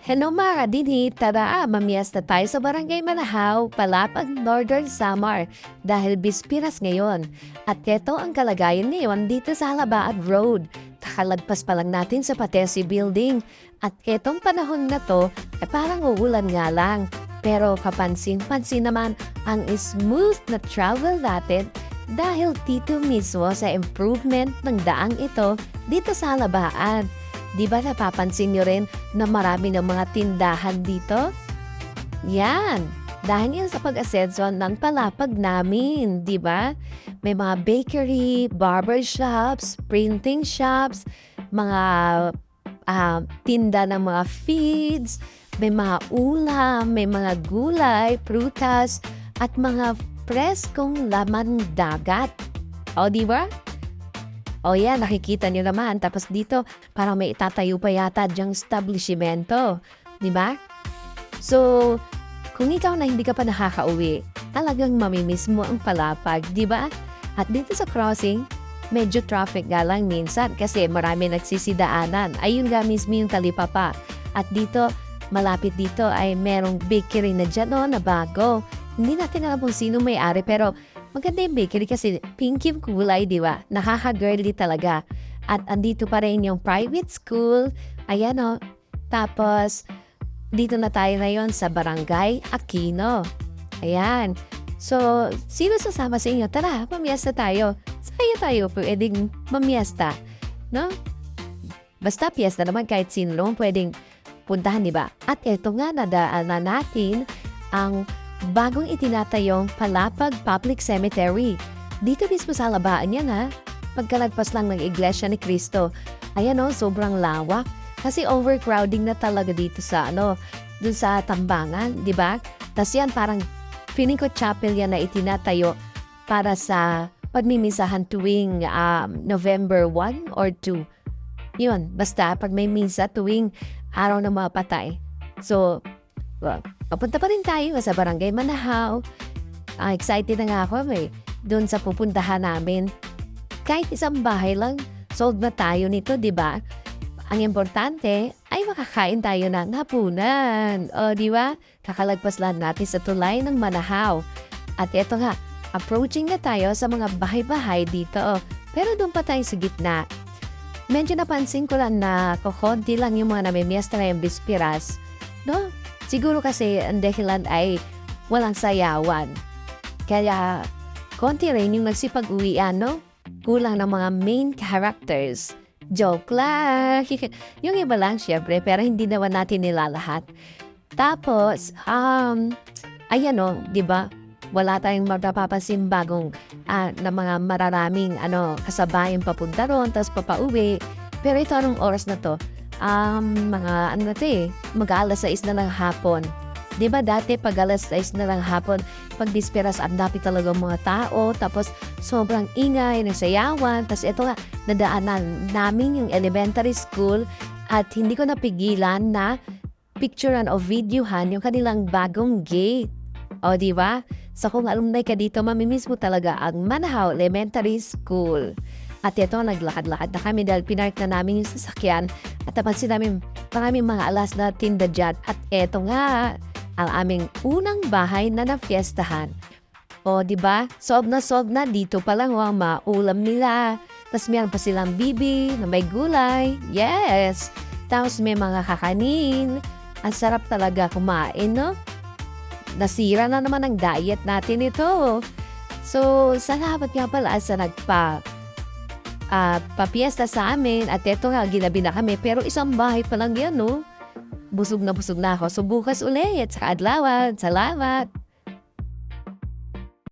Hello mga kadinhi, tara mamiyesta tayo sa Barangay Manahaw, Palapag, Northern Samar dahil Bispiras ngayon. At ito ang kalagayan ngayon dito sa Halabaad Road. Kakalagpas pa lang natin sa Patesi Building. At etong panahon na to, parang uulan nga lang. Pero kapansin-pansin naman ang smooth na travel natin dahil dito mismo sa improvement ng daang ito dito sa Halabaad. Di ba napapansin nyo rin na marami ng mga tindahan dito? Yan, dahil yan sa pag-asenso ng palapag namin, di ba? May mga bakery, barber shops, printing shops, mga tinda ng mga feeds, may mga ulam, may mga gulay, prutas, at mga preskong laman dagat. O, di ba? O yan, nakikita nyo naman. Tapos dito, parang may itatayo pa yata dyang establishmento. Di ba? So, kung ikaw na hindi ka pa nakakauwi, talagang mamimiss mo ang palapag, di ba? At dito sa crossing, medyo traffic nga lang minsan kasi marami nagsisidaanan. Ayun nga mismo yung talipapa. At dito, malapit dito ay merong bakery na dyan na bago. Hindi natin alam kung sino may-ari pero maganda yung bakery kasi pink yung kulay, di ba? Nakaka-girly talaga. At andito pa rin yung private school. Ayan o. Tapos, dito na tayo ngayon sa Barangay Aquino. Ayan. So, sino sasama sa inyo? Tara, mamiyesta tayo. Sa'yo tayo pwedeng mamiyesta. No? Basta piyesta naman kahit sino lang pwedeng puntahan, di ba? At eto nga, nadaanan natin ang bagong itinatayong Palapag Public Cemetery. Dito mismo sa Halabaan yan ha. Pagkalagpas lang ng Iglesia ni Cristo. Ayan o, sobrang lawak. Kasi overcrowding na talaga dito sa dun sa Tambangan, di ba? Tapos yan parang feeling ko chapel yan na itinatayo para sa pagmimisahan tuwing November 1 or 2. Yun, basta pag may misa tuwing araw ng mga patay. So, papunta pa rin tayo sa Barangay Manahaw. Excited na nga ako doon sa pupuntahan namin. Kahit isang bahay lang, sold na tayo nito, di ba? Ang importante ay makakain tayo ng hapunan. O, di ba? Kakalagpas lang natin sa tulay ng Manahaw. At eto nga, approaching na tayo sa mga bahay-bahay dito. Pero doon pa tayo sa gitna. Medyo napansin ko lang na kukunti lang yung mga namimiesta na yung Bispiras. No? Siguro kasi ang dahilan ay walang sayawan. Kaya konti rin yung nagsipag-uwian, no? Kulang ng mga main characters. Joke lang. Yung iba lang syempre, pero hindi naman natin nilalahat. Tapos, ayan o, di ba? Wala tayong mapapansin bagong na mga mararaming kasabayan papunta ron, tapos papauwi. Pero ito anong oras na to? Mga mag-alas 6 na ng hapon. Di ba dati pag alas 6 na ng hapon, pag Bispiras, ang dami talaga mga tao, tapos sobrang ingay, nagsayawan, tapos ito nga, nadaanan namin yung elementary school at hindi ko napigilan na picturean o videohan yung kanilang bagong gate. O di ba? So kung alumni ka dito, mamimiss mo talaga ang Manahaw Elementary School. At ito, naglakad-lakad na kami dahil pinark na namin yung sasakyan at napansin namin maraming mga alas na tinda dyan. At eto nga, ang aming unang bahay na nafiestahan. O, di ba? Solve na dito pa lang ang maulam nila. Tapos meron pa silang bibi na may gulay. Yes! Tapos may mga kakanin. Ang sarap talaga kumain, no? Nasira na naman ang diet natin ito. So, salamat nga pala sa papiesta sa amin. At eto nga, ginabi na kami. Pero isang bahay pa lang yan, no? Busog na ako. So, bukas ulit. Sa kaadlawan. Salamat!